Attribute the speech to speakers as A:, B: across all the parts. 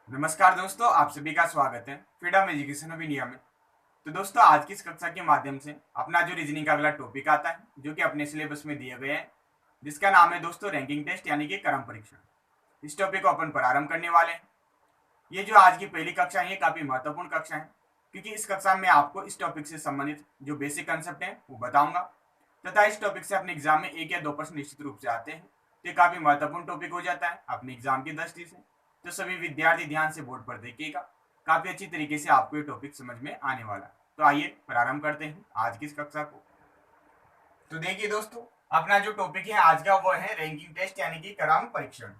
A: नमस्कार दोस्तों, आप सभी का स्वागत है फ्रीडम एजुकेशन ऑफ इंडिया में। तो दोस्तों, आज की इस कक्षा के माध्यम से अपना जो रीजनिंग का अगला टॉपिक आता है, जो कि अपने सिलेबस में दिए गए हैं, जिसका नाम है दोस्तों रैंकिंग टेस्ट यानी कि क्रम परीक्षण। इस टॉपिक को अपन प्रारंभ करने वाले हैं। ये जो आज की पहली कक्षा है, ये काफी महत्वपूर्ण कक्षा है, क्योंकि इस कक्षा में आपको इस टॉपिक से संबंधित जो बेसिक कंसेप्ट है वो बताऊंगा, तथा इस टॉपिक से अपने एग्जाम में 1 या 2 प्रश्न निश्चित रूप से आते हैं। तो ये काफी महत्वपूर्ण टॉपिक हो जाता है अपने एग्जाम की दृष्टि से। तो सभी विद्यार्थी ध्यान से बोर्ड पर देखिएगा, काफी अच्छी तरीके से आपको ये टॉपिक समझ में आने वाला है। तो आइए प्रारंभ करते हैं आज की इस कक्षा को। तो देखिए दोस्तों, अपना जो टॉपिक है आज का वो है रैंकिंग टेस्ट यानी कि क्रम परीक्षण।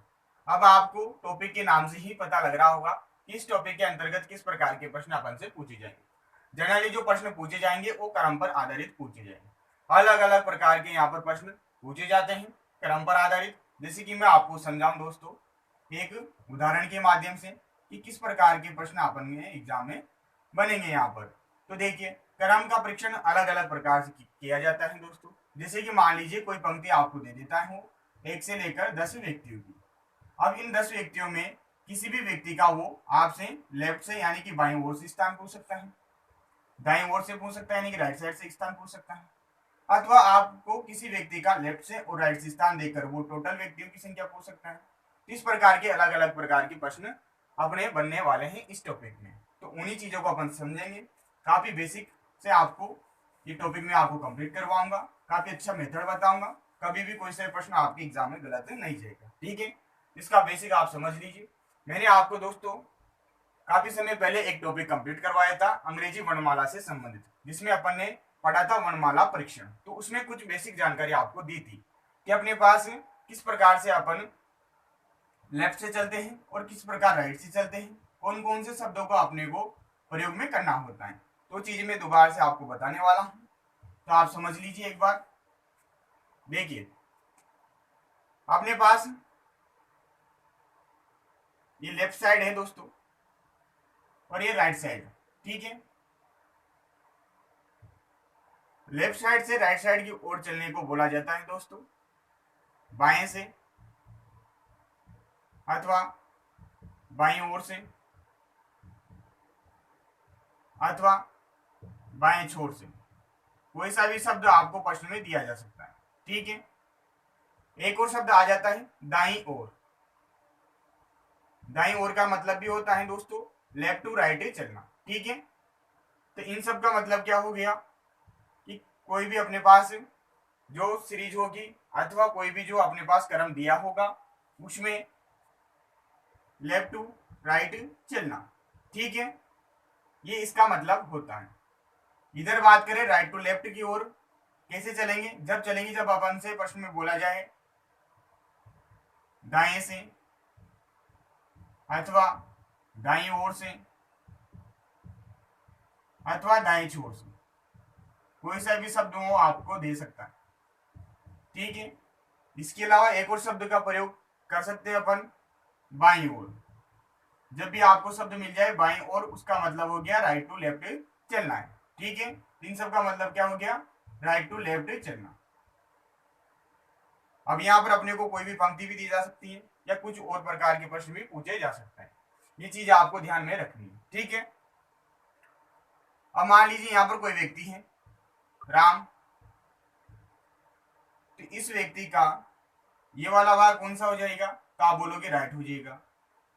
A: अब आपको टॉपिक के नाम से ही पता लग रहा होगा कि इस टॉपिक के अंतर्गत किस प्रकार के प्रश्न अपन से पूछे जाएंगे। जनरली जो प्रश्न पूछे जाएंगे वो क्रम पर आधारित पूछे जाएंगे। अलग अलग प्रकार के यहाँ पर प्रश्न पूछे जाते हैं क्रम पर आधारित। जैसे कि मैं आपको समझाऊं दोस्तों एक उदाहरण के माध्यम से कि किस प्रकार के प्रश्न अपन में एग्जाम में बनेंगे यहाँ पर। तो देखिए, क्रम का परीक्षण अलग अलग प्रकार से किया जाता है दोस्तों। जैसे कि मान लीजिए कोई पंक्ति आपको दे देता है वो 1 से लेकर 10 व्यक्तियों की। अब इन 10 व्यक्तियों में किसी भी व्यक्ति का वो आपसे लेफ्ट से यानी कि बाईं ओर से स्थान पूछ सकता है, दाईं ओर से पूछ सकता है यानी कि राइट साइड से स्थान पूछ सकता है, अथवा आपको किसी व्यक्ति का लेफ्ट से और राइट से स्थान देकर वो टोटल व्यक्तियों की संख्या पूछ सकता है। इस प्रकार के अलग अलग प्रकार के प्रश्न अपने बनने वाले हैं इस टॉपिक में। तो उन्हीं चीजों को अपन समझेंगे। काफी बेसिक से आपको ये टॉपिक में आपको कंप्लीट करवाऊंगा, काफी अच्छा मेथड बताऊंगा। कभी भी कोई सा प्रश्न आपके एग्जाम में गलत नहीं जाएगा, ठीक है। इसका बेसिक आप समझ लीजिए। मैंने आपको दोस्तों काफी समय पहले एक टॉपिक कंप्लीट करवाया था अंग्रेजी वर्णमाला से संबंधित, जिसमें अपन ने पढ़ा था वर्णमाला परीक्षण। तो उसमें कुछ बेसिक जानकारी आपको दी थी कि अपने पास किस प्रकार से अपन लेफ्ट से चलते हैं और किस प्रकार राइट से चलते हैं, कौन कौन से शब्दों को अपने को प्रयोग में करना होता है। तो चीज मैं दोबारा से आपको बताने वाला हूं, तो आप समझ लीजिए एक बार। देखिए, अपने पास ये लेफ्ट साइड है दोस्तों और ये राइट साइड, ठीक है। लेफ्ट साइड से राइट साइड की ओर चलने को बोला जाता है दोस्तों बाएं से, अथवा बाईं ओर से, अथवा बाएं छोर से। कोई सा भी शब्द आपको प्रश्न में दिया जा सकता है, ठीक है। एक और शब्द आ जाता है दाईं ओर। दाईं ओर का मतलब भी होता है दोस्तों लेफ्ट टू राइट चलना, ठीक है। तो इन सब का मतलब क्या हो गया कि कोई भी अपने पास जो सीरीज होगी अथवा कोई भी जो अपने पास क्रम दिया होगा उसमें लेफ्ट टू राइट चलना, ठीक है। ये इसका मतलब होता है। इधर बात करें राइट टू लेफ्ट की ओर, कैसे चलेंगे? जब चलेंगे जब अपन से प्रश्न में बोला जाए दाएं से, अथवा दाईं ओर से, अथवा दाएं छोर से। कोई सा भी शब्द वो आपको दे सकता है, ठीक है। इसके अलावा एक और शब्द का प्रयोग कर सकते हैं अपन बाईं ओर। जब भी आपको शब्द मिल जाए बाईं ओर, उसका मतलब हो गया राइट टू लेफ्ट चलना है, ठीक है। इन सब का मतलब क्या हो गया? राइट टू लेफ्ट चलना। अब यहाँ पर अपने को कोई भी पंक्ति भी दी जा सकती है या कुछ और प्रकार के प्रश्न भी पूछे जा सकता है। ये चीज आपको ध्यान में रखनी है, ठीक है। अब मान लीजिए यहाँ पर कोई व्यक्ति है राम। तो इस व्यक्ति का ये वाला भाग कौन सा हो जाएगा? तो आप बोलोगे राइट हो जाएगा।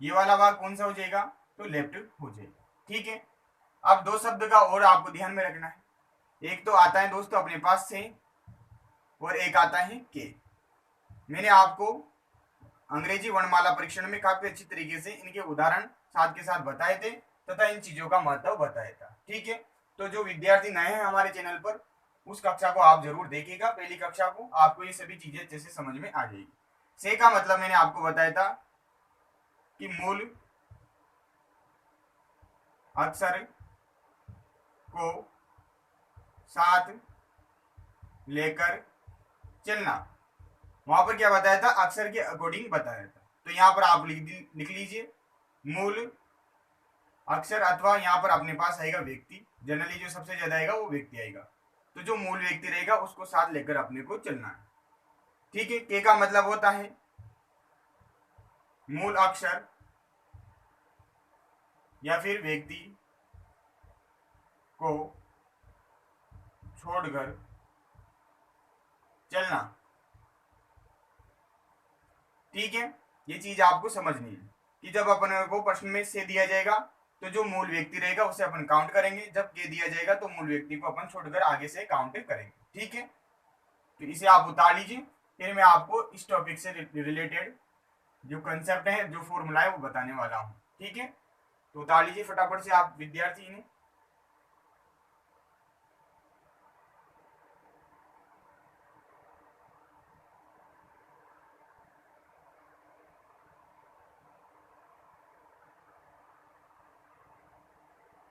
A: ये वाला भाग कौन सा हो जाएगा? तो लेफ्ट हो जाएगा, ठीक है। अब दो शब्द का और आपको ध्यान में रखना है। एक तो आता है दोस्तों अपने पास से और एक आता है के। मैंने आपको अंग्रेजी वर्णमाला परीक्षण में काफी अच्छी तरीके से इनके उदाहरण साथ के साथ बताए थे तथा इन चीजों का महत्व बताया था, ठीक है। तो जो विद्यार्थी नए हैं हमारे चैनल पर, उस कक्षा को आप जरूर देखिएगा। पहली कक्षा को आपको ये सभी चीजें अच्छे से समझ में आ जाएगी। से का मतलब मैंने आपको बताया था कि मूल अक्षर को साथ लेकर चलना। वहां पर क्या बताया था? अक्षर के अकॉर्डिंग बताया था। तो यहाँ पर आप लिख लीजिए मूल अक्षर, अथवा यहाँ पर अपने पास आएगा व्यक्ति। जनरली जो सबसे ज्यादा आएगा वो व्यक्ति आएगा। तो जो मूल व्यक्ति रहेगा उसको साथ लेकर अपने को चलना है, ठीक है। के का मतलब होता है मूल अक्षर या फिर व्यक्ति को छोड़कर चलना। ठीक है, ये चीज आपको समझनी है कि जब अपन को प्रश्न में से दिया जाएगा तो जो मूल व्यक्ति रहेगा उसे अपन काउंट करेंगे, जब के दिया जाएगा तो मूल व्यक्ति को अपन छोड़कर आगे से काउंट करेंगे। ठीक है, तो इसे आप उतार लीजिए, फिर मैं आपको इस टॉपिक से रिलेटेड जो कंसेप्ट है, जो फॉर्मूला है वो बताने वाला हूँ। ठीक है, तो उतार लीजिए फटाफट से आप विद्यार्थी ने।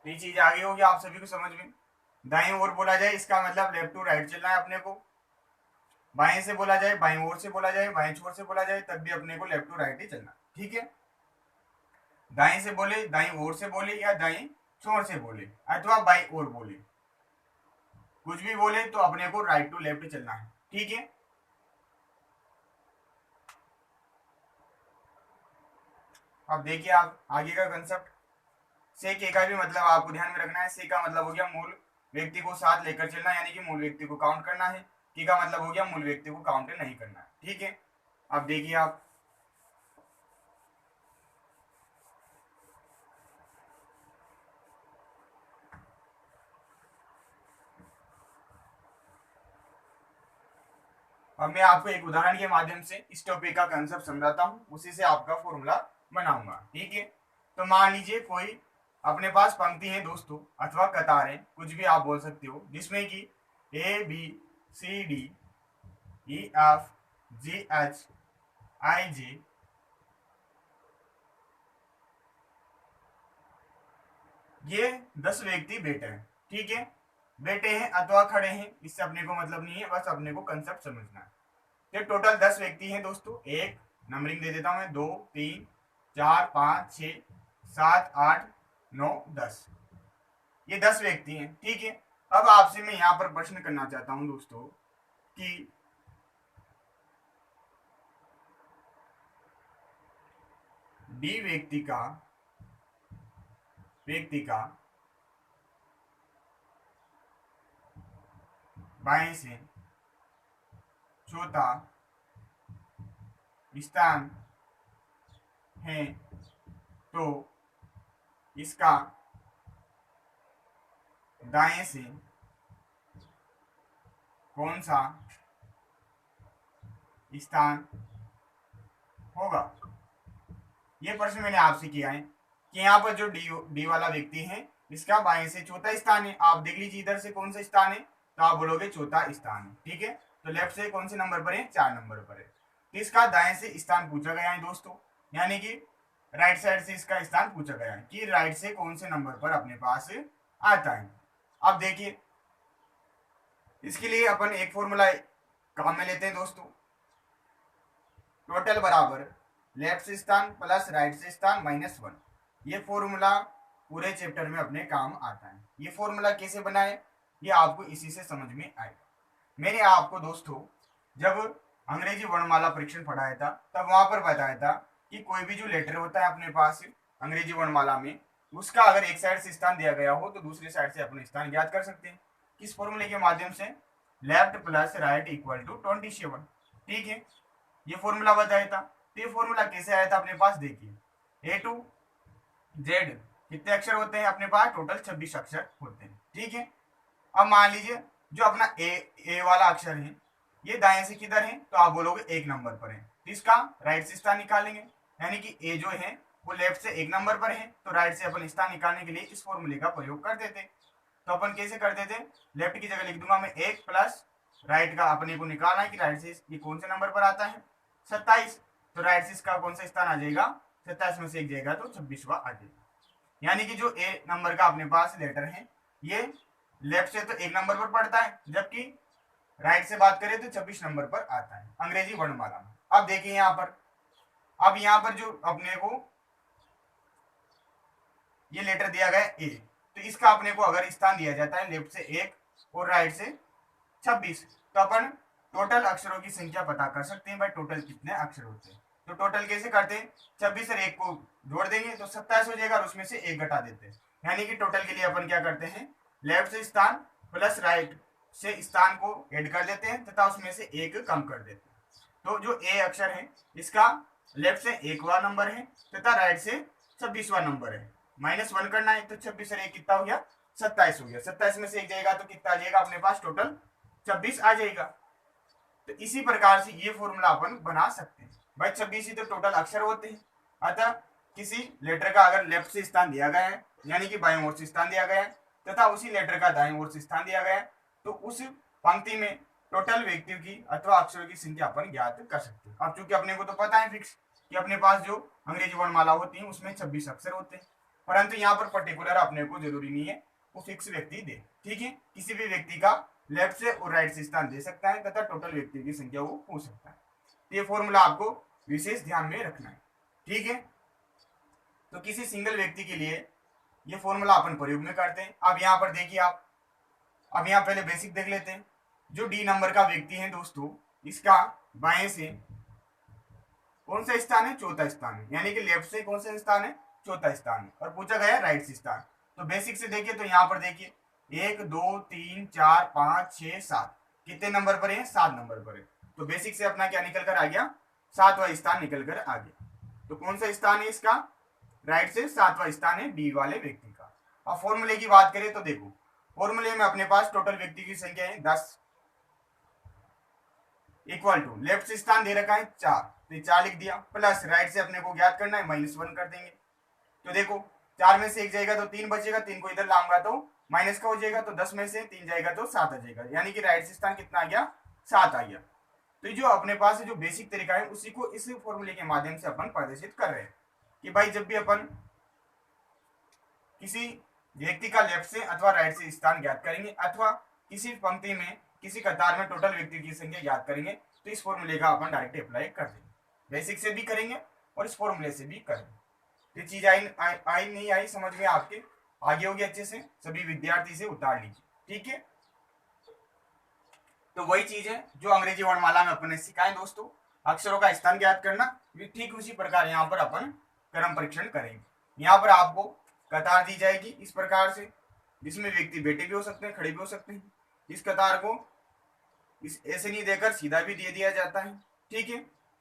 A: ये चीज आगे होगी आप सभी को समझ में। दाएं ओर बोला जाए इसका मतलब लेफ्ट टू राइट चलना है अपने को, बाएं से बोला जाए, बाएं ओर से बोला जाए, बाएं छोर से बोला जाए, तब भी अपने को लेफ्ट टू राइट ही चलना। ठीक है, दाएं से बोले, दाएं ओर से बोले या दाएं छोर से बोले अथवा बाएं ओर बोले, कुछ भी बोले तो अपने को राइट टू लेफ्ट चलना है। ठीक है, अब देखिए आप आगे का कंसेप्ट। से के का भी मतलब आपको ध्यान में रखना है। से का मतलब हो गया मूल व्यक्ति को साथ लेकर चलना, यानी कि मूल व्यक्ति को काउंट करना है। के का मतलब हो गया मूल व्यक्ति को काउंट नहीं करना है। ठीक है, अब देखिए आप, अब मैं आपको एक उदाहरण के माध्यम से इस टॉपिक का कंसेप्ट समझाता हूँ, उसी से आपका फॉर्मूला बनाऊंगा। ठीक है, तो मान लीजिए कोई अपने पास पंक्ति है दोस्तों, अथवा कतार है, कुछ भी आप बोल सकते हो, जिसमें कि A B C D E F G H I J ये 10 व्यक्ति बैठे हैं। ठीक है, बैठे हैं अथवा खड़े हैं, इससे अपने को मतलब नहीं है, बस अपने को कंसेप्ट समझना है। तो टोटल 10 व्यक्ति हैं दोस्तों। एक नंबरिंग दे देता हूं मैं, 2 3 4 5 6 7 8 9 10, ये 10 व्यक्ति हैं। ठीक है, अब आपसे मैं यहाँ पर प्रश्न करना चाहता हूं दोस्तों कि डी व्यक्ति का बाएं से चौथा स्थान है, तो इसका दाएं से कौन सा स्थान होगा। ये प्रश्न मैंने आपसे किया है कि यहाँ पर जो डी वाला व्यक्ति है, इसका बाएं से चौथा स्थान है। आप देख लीजिए इधर से कौन सा स्थान है, तो आप बोलोगे चौथा स्थान है। ठीक है, तो लेफ्ट से कौन से नंबर पर है, 4 नंबर पर है। तो इसका दाएं से स्थान पूछा गया है दोस्तों, यानी कि राइट साइड से इसका स्थान पूछा गया है कि राइट से कौन से नंबर पर अपने पास आता है। अब देखिए, इसके लिए अपन एक फॉर्मूला काम में लेते हैं दोस्तों, टोटल बराबर लेफ्ट से स्थान प्लस राइट से स्थान -1। ये फॉर्मूला पूरे चैप्टर में अपने काम आता है। ये फॉर्मूला कैसे बनाए, ये आपको इसी से समझ में आएगा। मैंने आपको दोस्तों जब अंग्रेजी वर्णमाला परीक्षण पढ़ाया था, तब वहां पर बताया था कि कोई भी जो लेटर होता है अपने पास अंग्रेजी वर्णमाला में, उसका अगर एक साइड से स्थान दिया गया हो तो दूसरी साइड से अपने स्थान ज्ञात कर सकते हैं। किस फॉर्मूले के माध्यम से, left plus right equal to 27। ठीक है, ये फॉर्मूला बताया था। तो ये फॉर्मूला कैसे आया था अपने पास, देखिए ए टू जेड कितने अक्षर होते हैं अपने पास, टोटल 26 अक्षर होते हैं। ठीक है, अब मान लीजिए जो अपना ए वाला अक्षर है, ये दाएं से किधर है, तो आप बोलोगे 1 नंबर पर है, तो इसका राइट से स्थान निकालेंगे, यानी कि ए जो है वो लेफ्ट से 1 नंबर पर है, तो राइट से अपन स्थान निकालने के लिए इस फॉर्मूले का प्रयोग कर देते। तो अपन कैसे करते थे, लेफ्ट की जगह लिख दूंगा मैं 1 प्लस राइट का अपने को निकालना है कि राइट से ये कौन से नंबर पर आता है, 27। तो राइट से इसका कौन सा स्थान आ जाएगा, 27 में से 1 जाएगा तो 26वां आ जाएगा। यानी कि जो ए नंबर का अपने पास लेटर है, ये लेफ्ट से तो 1 नंबर पर पड़ता है, जबकि राइट से बात करें तो 26 नंबर पर आता है अंग्रेजी वर्णमाला में। अब देखिए यहाँ पर, अब यहाँ पर जो अपने को ये लेटर दिया गया ए, तो इसका अपने को अगर स्थान दिया जाता है लेफ्ट से 1 और राइट से 26, तो अपन टोटल अक्षरों की संख्या पता कर सकते हैं भाई टोटल कितने अक्षर होते हैं। तो टोटल कैसे करते हैं, 26 और 1 को जोड़ देंगे तो 27 हो जाएगा और उसमें से 1 घटा देते हैं। यानी कि टोटल के लिए अपन क्या करते हैं, लेफ्ट से स्थान प्लस राइट से स्थान को ऐड कर देते हैं तथा उसमें से 1 कम कर देते हैं। तो जो ए अक्षर है इसका लेफ्ट से 1वां नंबर है तथा राइट से 26वां नंबर है। -1 करना है तो 26 और 1 कितना हो गया, 27 हो गया। 27 में से 1 जाएगा तो कितना आ जाएगा अपने पास, टोटल 26 आ जाएगा। तो इसी प्रकार से ये फॉर्मूला अपन बना सकते हैं। भाई 26 ही तो टोटल अक्षर होते हैं, अतः किसी लेटर का अगर लेफ्ट से स्थान दिया गया है यानी कि बाईं ओर से स्थान दिया गया है तथा उसी लेटर का दाईं ओर से स्थान दिया गया है तो उस पंक्ति में टोटल व्यक्तियों की अथवा अक्षरों की संख्या अपन ज्ञात कर सकते हैं। अब चूंकि अपने को तो पता है फिक्स कि अपने पास जो अंग्रेजी वर्णमाला होती है उसमें 26 अक्षर होते हैं, परंतु यहाँ पर पर्टिकुलर अपने को जरूरी नहीं है वो फिक्स व्यक्ति दे। ठीक है, किसी भी व्यक्ति का लेफ्ट से और राइट से स्थान दे सकता है तथा टोटल व्यक्ति की संख्या वो हो सकता है। तो ये फॉर्मूला आपको विशेष ध्यान में रखना है। ठीक है, तो किसी सिंगल व्यक्ति के लिए ये फॉर्मूला अपन प्रयोग में करते हैं। अब यहाँ पर देखिए आप, अब यहाँ पहले बेसिक देख लेते हैं। जो डी नंबर का व्यक्ति है दोस्तों, इसका बाएं से कौन सा स्थान है, चौथा स्थान है, यानी कि लेफ्ट से कौन सा स्थान है, चौथा स्थान है, और पूछा गया राइट से स्थान। तो बेसिक से देखिए तो यहाँ पर देखिए 1 2 3 4 5 6 7 कितने नंबर पर है, 7 नंबर पर है। तो बेसिक से अपना क्या निकल कर आ गया, 7वां स्थान निकल कर आ गया। तो कौन सा स्थान है इसका, राइट से 7वां स्थान है डी वाले व्यक्ति का। अब फॉर्मूले की बात करें तो देखो फॉर्मूले में अपने पास टोटल व्यक्ति की संख्या है 10 इक्वल टू लेफ्ट से स्थान दे रखा है 4 तो 4 लिख दिया, प्लस राइट से अपने को ज्ञात करना है -1 कर देंगे। तो देखो 4 में से 1 जाएगा तो 3 बचेगा, 3 को इधर लाऊंगा तो माइनस का हो जाएगा, तो 10 में से 3 जाएगा तो 7 आ जाएगा, यानी कि राइट से स्थान कितना आ गया, 7 आ गया। तो जो अपने पास जो बेसिक तरीका है उसी को इस फॉर्मूले के माध्यम से अपन प्रदर्शित कर रहे हैं कि भाई जब भी अपन किसी व्यक्ति का लेफ्ट से अथवा राइट से स्थान ज्ञात करेंगे अथवा किसी पंक्ति में किसी कतार में टोटल व्यक्ति की संख्या ज्ञात करेंगे तो इस फॉर्मूले का अपन डायरेक्ट अप्लाई कर देंगे। बेसिक से भी करेंगे और इस फॉर्मूले से भी करेंगे। ये चीज आई नहीं आई समझ में आपके, आगे होगी अच्छे से, सभी विद्यार्थी से उतार लीजिए। ठीक है, तो वही चीज है जो अंग्रेजी वर्णमाला में अपने सिखाए दोस्तों, अक्षरों का स्थान ज्ञात करना, ठीक उसी प्रकार यहाँ पर अपन क्रम परीक्षण करेंगे। यहाँ पर आपको कतार दी जाएगी इस प्रकार से, जिसमें व्यक्ति बैठे भी हो सकते हैं, खड़े भी हो सकते हैं। इस कतार को इस ऐसे नहीं देकर सीधा भी दे दिया जाता है। ठीक है,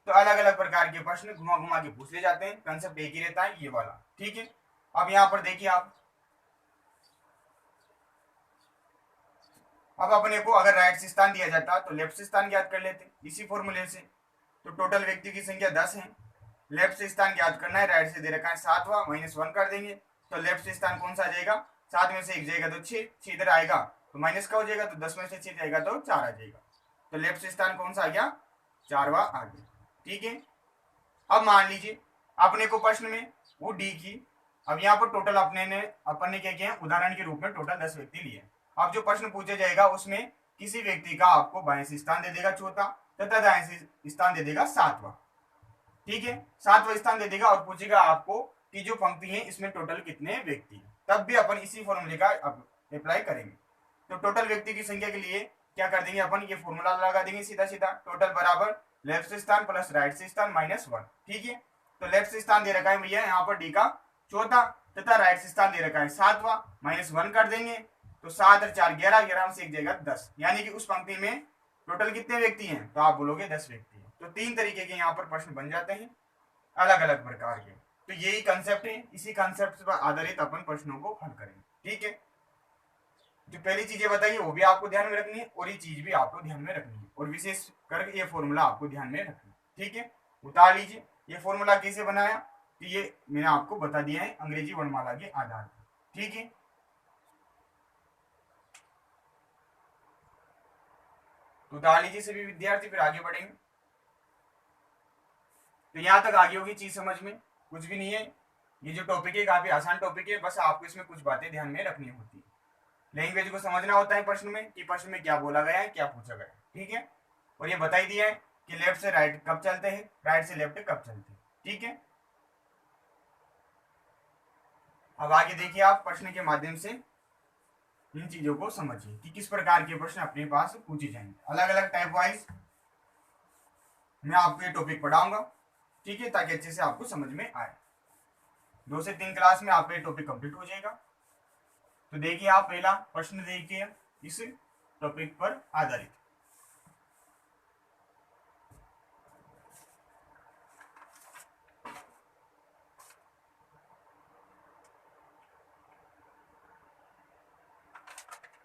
A: तो अलग अलग प्रकार के प्रश्न घुमा घुमा के पूछ ले जाते हैं, कंसेप्ट एक ही रहता है ये वाला। ठीक है, अब यहाँ पर देखिए आप, अब अपने को अगर राइट से स्थान दिया जाता तो लेफ्ट से स्थान ज्ञात कर लेते इसी फॉर्मूले से। तो टोटल व्यक्ति की संख्या 10 है, लेफ्ट से स्थान ज्ञात करना है, राइट से दे रखा है 7वां, -1 कर देंगे तो लेफ्ट से स्थान कौन सा आ जाएगा, 7 में से 1 जाएगा तो 6 इधर आएगा तो माइनस का हो जाएगा, तो 10 में से 6 जाएगा तो 4 आ जाएगा। तो लेफ्ट से स्थान कौन सा आ गया, 4वां आ गया। ठीक है, अब मान लीजिए अपने को प्रश्न में वो डी की, अब यहाँ पर टोटल अपन ने क्या किया, उदाहरण के रूप में टोटल 10 व्यक्ति लिए। अब जो प्रश्न पूछा जाएगा उसमें किसी व्यक्ति का आपको बाएं से स्थान दे देगा चौथा तथा दाएं से स्थान दे देगा 7वां। ठीक है, 7वां स्थान दे देगा और पूछेगा आपको कि जो पंक्ति है इसमें टोटल कितने व्यक्ति हैं, तब भी अपन इसी फॉर्मूले का अप्लाई करेंगे। तो टोटल व्यक्ति की संख्या के लिए क्या कर देंगे अपन, ये फॉर्मूला लगा देंगे सीधा सीधा, टोटल बराबर लेफ्ट से स्थान प्लस राइट से स्थान -1। ठीक है, तो लेफ्ट से स्थान दे रखा है भैया यहाँ पर डी का चौथा तथा राइट से स्थान दे रखा है 7वां, -1 कर देंगे तो 7 और 4 11, 11 में से 1 जाएगा 10, यानी कि उस पंक्ति में टोटल कितने व्यक्ति हैं, तो आप बोलोगे 10 व्यक्ति हैं। तो 3 तरीके के यहाँ पर प्रश्न बन जाते हैं अलग अलग प्रकार के। तो यही कंसेप्ट है, इसी कंसेप्ट पर आधारित अपन प्रश्नों को हल करेंगे। ठीक है, जो पहली चीजें बताइए वो भी आपको ध्यान में रखनी है और ये चीज भी आपको ध्यान में रखनी है, और विशेष करके ये फॉर्मूला आपको ध्यान में रखना है। ठीक है, उतार लीजिए। ये फॉर्मूला कैसे बनाया, तो ये मैंने आपको बता दिया है अंग्रेजी वर्णमाला के आधार पर। ठीक है, तो उतार लीजिए सभी विद्यार्थी, फिर आगे बढ़ेंगे। तो यहाँ तक आगे होगी चीज समझ में, कुछ भी नहीं है। ये जो टॉपिक है काफी आसान टॉपिक है, बस आपको इसमें कुछ बातें ध्यान में रखनी होती है। लैंग्वेज को समझना होता है प्रश्न में कि प्रश्न में क्या बोला गया है, क्या पूछा गया है। ठीक है, और ये बता ही दिया है कि लेफ्ट से राइट कब चलते हैं, राइट से लेफ्ट कब चलते हैं। ठीक है, अब आगे देखिए आप प्रश्न के माध्यम से इन चीजों को समझिए कि किस प्रकार के प्रश्न अपने पास पूछे जाएंगे। अलग अलग टाइप वाइज मैं आपको ये टॉपिक पढ़ाऊंगा। ठीक है, ताकि अच्छे से आपको समझ में आए। 2 से 3 क्लास में आपका ये टॉपिक कंप्लीट हो जाएगा। तो देखिए, आप पहला प्रश्न देखिए इस टॉपिक पर आधारित।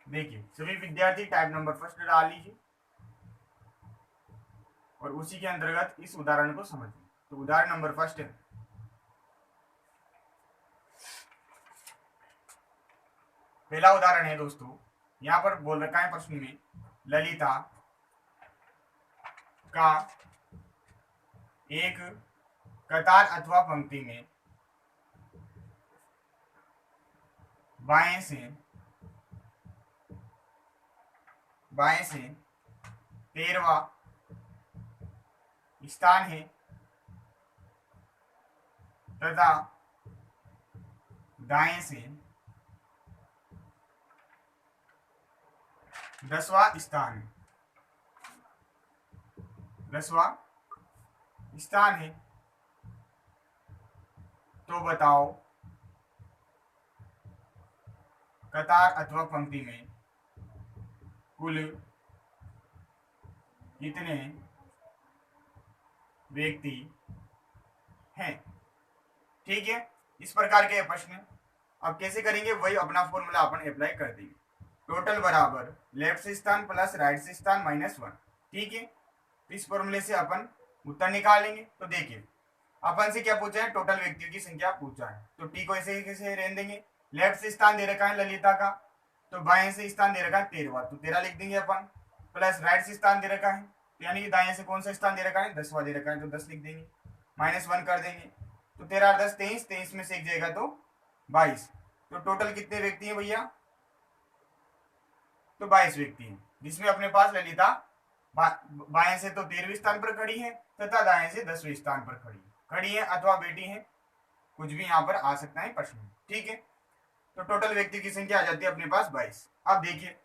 A: देखिए, सभी विद्यार्थी टाइप नंबर फर्स्ट डाल लीजिए और उसी के अंतर्गत इस उदाहरण को समझिए। तो उदाहरण नंबर फर्स्ट है, पहला उदाहरण है दोस्तों, यहां पर बोल रखा है प्रश्न में, ललिता का एक कतार अथवा पंक्ति में बाएं से 13वां स्थान है तथा दाएं से 10वां स्थान है, तो बताओ कतार अथवा पंक्ति में कुल कितने व्यक्ति हैं। ठीक है, इस प्रकार के प्रश्न अब कैसे करेंगे, वही अपना फॉर्मूला अपन अप्लाई कर देंगे। टोटल बराबर लेफ्ट से स्थान प्लस राइट से स्थान माइनस 1। ठीक है, तो इस फॉर्मूले से अपन उत्तर निकालेंगे। तो देखिए, अपन से क्या पूछा है, टोटल व्यक्तियों की संख्या पूछा है। तो टी को ऐसे कैसे रहने देंगे, लेफ्ट से स्थान दे रखा है ललिता का, तो बाएं से स्थान दे रखा है 13वां, तो 13 लिख देंगे अपन। प्लस राइट से स्थान दे रखा है, तो यानी कि दाएं से कौन सा स्थान दे रखा है, 10वां दे रखा है, तो 10 लिख देंगे। माइनस 1 कर देंगे, तो 13 10 23, 23 में से एक जाएगा तो 22। तो टोटल कितने व्यक्ति हैं भैया, तो 22 व्यक्ति हैं, जिसमें अपने पास ललिता बाएं से तो 13वें स्थान पर खड़ी है तथा दाएं से 10वें स्थान पर खड़ी है अथवा बेटी है, कुछ भी यहाँ पर आ सकता है प्रश्न। ठीक है, तो टोटल व्यक्ति की संख्या आ जाती है अपने पास 22। अब देखिए,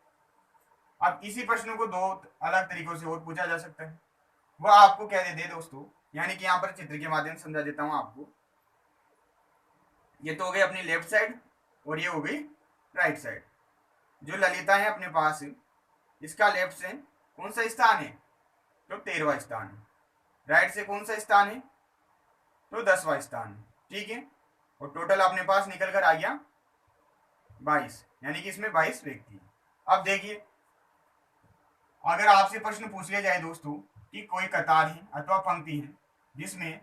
A: अब इसी प्रश्न को 2 अलग तरीकों से और पूछा जा सकता है। वह आपको क्या दे दोस्तों, यानी कि यहाँ पर चित्र के माध्यम से समझा देता हूं आपको। ये तो हो गई अपनी लेफ्ट साइड और ये हो गई राइट साइड। जो ललिता है अपने पास, इसका लेफ्ट से कौन सा स्थान है, तो 13वां स्थान है। राइट से कौन सा स्थान है, तो 10वां स्थान है। ठीक है, और टोटल अपने पास निकल कर आ गया 22, यानी कि इसमें 22 व्यक्ति हैं। अब देखिए, अगर आपसे प्रश्न पूछ लिया जाए दोस्तों कि कोई कतार है अथवा पंक्ति है जिसमें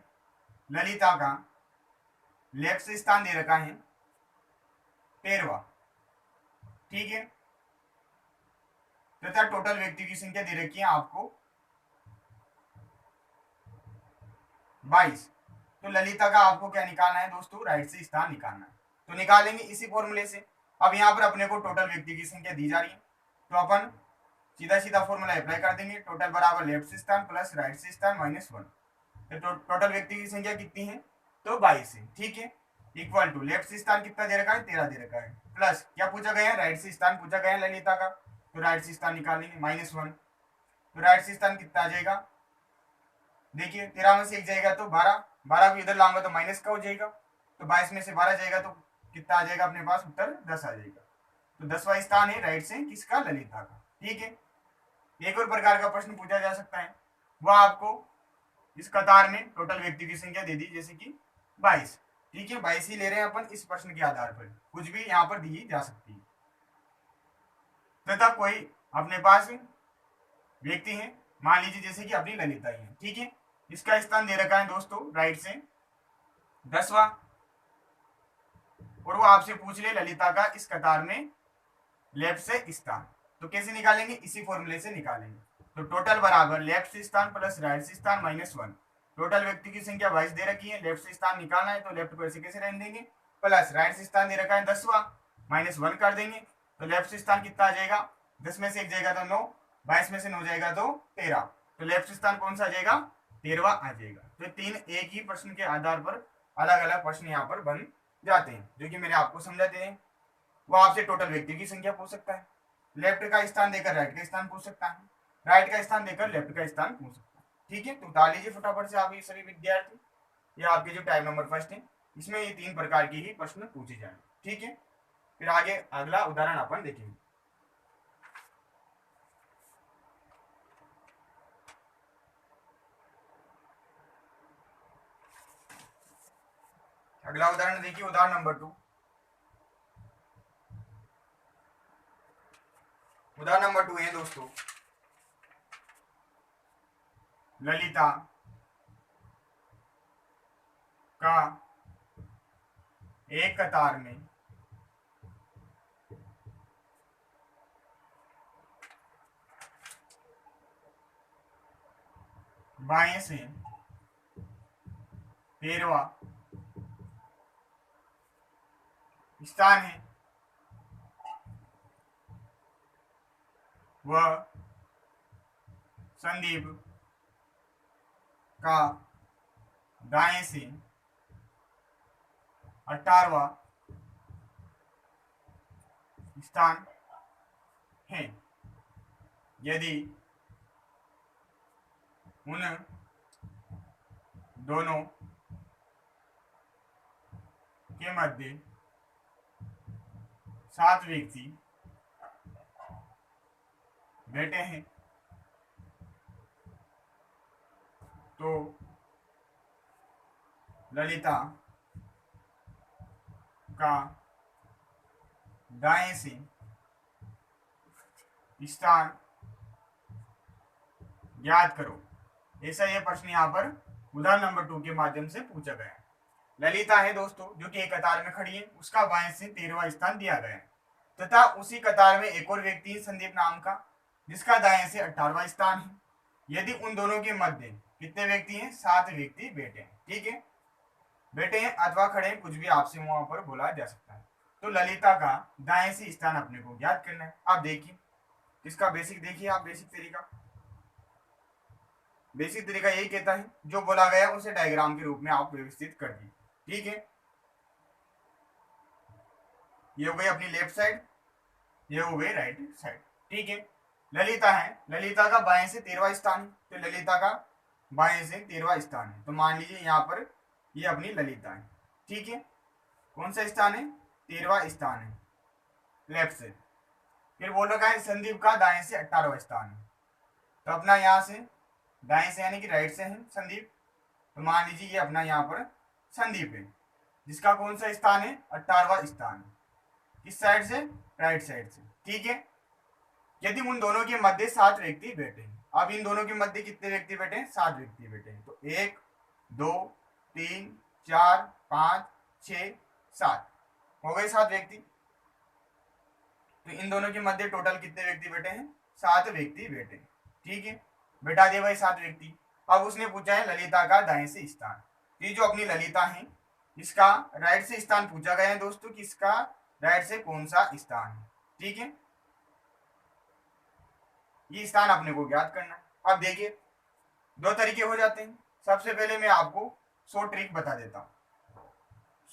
A: ललिता का लेफ्ट से स्थान दे रखा है 13वां, ठीक है, तथा टोटल व्यक्ति की संख्या दे रखी है आपको 22, तो ललिता का आपको क्या निकालना है दोस्तों, राइट से स्थान निकालना है। तो निकालेंगे इसी फॉर्मूले से। अब यहाँ पर अपने को टोटल व्यक्ति की संख्या दी जा रही है, तो अपन सीधा सीधा फॉर्मूला अप्लाई कर देंगे। टोटल बराबर लेफ्ट से स्थान प्लस राइट से स्थान माइनस 1। तो टोटल व्यक्ति की संख्या कितनी है, तो 22 है। ठीक है, इक्वल टू लेफ्ट से स्थान कितना दे रखा है, 13 दे रखा है, प्लस क्या पूछा गया है, राइट से स्थान पूछा गया है ललिता का, तो राइट से स्थान निकालेंगे माइनस 1। तो राइट से स्थान कितना आ जाएगा, देखिए 13 में से एक जाएगा तो 12, 12 को इधर लाऊंगा तो माइनस का हो जाएगा, तो 22 में से 12 जाएगा तो कितना आ जाएगा अपने पास, उत्तर 10 आ जाएगा। तो 10वां स्थान है राइट से किसका, ललिता का। ठीक है, एक और प्रकार का प्रश्न पूछा जा सकता है, वह आपको इस कतार में टोटल व्यक्ति की संख्या दे दी, जैसे कि 22। ठीक है, 22 ही ले रहे हैं अपन इस प्रश्न के आधार पर, कुछ भी यहाँ पर दी जा सकती है। तथा कोई अपने पास व्यक्ति है, मान लीजिए जैसे कि अपनी ललिता ही है। ठीक है, इसका स्थान दे रखा है दोस्तों राइट से 10वां, और वो आपसे पूछ ले ललिता का इस कतार में लेफ्ट से स्थान, तो कैसे निकालेंगे, इसी फॉर्मूले से निकालेंगे। तो टोटल बराबर लेफ्ट से स्थान प्लस राइट से स्थान माइनस 1। टोटल व्यक्ति की संख्या 22 दे रखी है, लेफ्ट से स्थान निकालना है, तो लेफ्ट को ऐसे कैसे रहने देंगे, प्लस राइट से स्थान दे रखा है 10वां, माइनस 1 कर देंगे, तो लेफ्ट से स्थान कितना आ जाएगा, 10 में से एक जाएगा तो 9, 22 में से 9 जाएगा तो 13, तो लेफ्ट से स्थान कौन सा आ जाएगा, 13वां आ जाएगा। तो 3 एक ही प्रश्न के आधार पर अलग अलग प्रश्न यहाँ पर बन जाते हैं, जो कि मैंने आपको समझाते हैं। वो आपसे टोटल व्यक्ति की संख्या पूछ सकता है, लेफ्ट का स्थान देकर राइट का स्थान पूछ सकता है, राइट का स्थान देकर लेफ्ट का स्थान पूछ सकता है। ठीक है, तो उतार लीजिए फटाफट से आप ये सभी विद्यार्थी। ये आपके जो टाइप नंबर फर्स्ट है, इसमें ये 3 प्रकार की ही प्रश्न पूछे जाएंगे। ठीक है, फिर आगे अगला उदाहरण अपन देखेंगे। अगला उदाहरण देखिए, उदाहरण नंबर 2। उदाहरण नंबर 2 है दोस्तों, ललिता का एक कतार में बाएं से 13वां स्थान है, वह संदीप का दाएं से 18वां स्थान है। यदि उन दोनों के मध्य 7 व्यक्ति बैठे हैं तो ललिता का दाएं से स्थान याद करो। ऐसा यह प्रश्न यहाँ पर उदाहरण नंबर 2 के माध्यम से पूछा गया है। ललिता है दोस्तों जो कि एक कतार में खड़ी है, उसका बाएं से 13वां स्थान दिया गया है तथा उसी कतार में एक और व्यक्ति है संदीप नाम का, जिसका दाएं से 18वां स्थान है। यदि उन दोनों के मध्य कितने व्यक्ति हैं? 7 व्यक्ति बैठे हैं। ठीक है, बैठे हैं अथवा खड़े हैं, कुछ भी आपसे वहां पर बोला जा सकता है। तो ललिता का दाएं से स्थान अपने को ज्ञात करना है। आप देखिए इसका बेसिक देखिए, आप बेसिक तरीका यही कहता है, जो बोला गया उसे डायग्राम के रूप में आप व्यवस्थित कर दी। ठीक है, ये हो गई अपनी लेफ्ट साइड, ये हो गई राइट साइड। ठीक है, ललिता है, ललिता का बाएं से 13वां स्थान है, तो ललिता का बाएं से 13वां स्थान है, तो मान लीजिए यहाँ पर ये अपनी ललिता है। ठीक है, कौन सा स्थान है? 13वां स्थान है लेफ्ट से। फिर बोल रखा है संदीप का दाएं से 18वां स्थान है, तो अपना यहाँ से दाएं से यानी कि राइट से है संदीप, तो मान लीजिए ये अपना यहाँ पर संदीप है, जिसका कौन सा स्थान है? 18वां स्थान है। किस साइड से? राइट साइड से। ठीक है, यदि उन दोनों के मध्य 7 व्यक्ति बैठे हैं, अब इन दोनों के मध्य कितने व्यक्ति बैठे हैं? 7 व्यक्ति बैठे हैं, तो 1 2 3 4 5 6 7 हो गए 7 व्यक्ति। तो इन दोनों के मध्य टोटल कितने व्यक्ति बैठे हैं? 7 व्यक्ति बैठे। ठीक है, बैठा दिए भाई 7 व्यक्ति। अब उसने पूछा है ललिता का दाएं से स्थान, ये जो अपनी ललिता है इसका राइट से स्थान पूछा गया है दोस्तों, कि इसका राइट से कौन सा स्थान है। ठीक है, ये स्थान अपने को ज्ञात करना है। अब देखिए 2 तरीके हो जाते हैं। सबसे पहले मैं आपको शॉर्ट ट्रिक बता देता हूँ,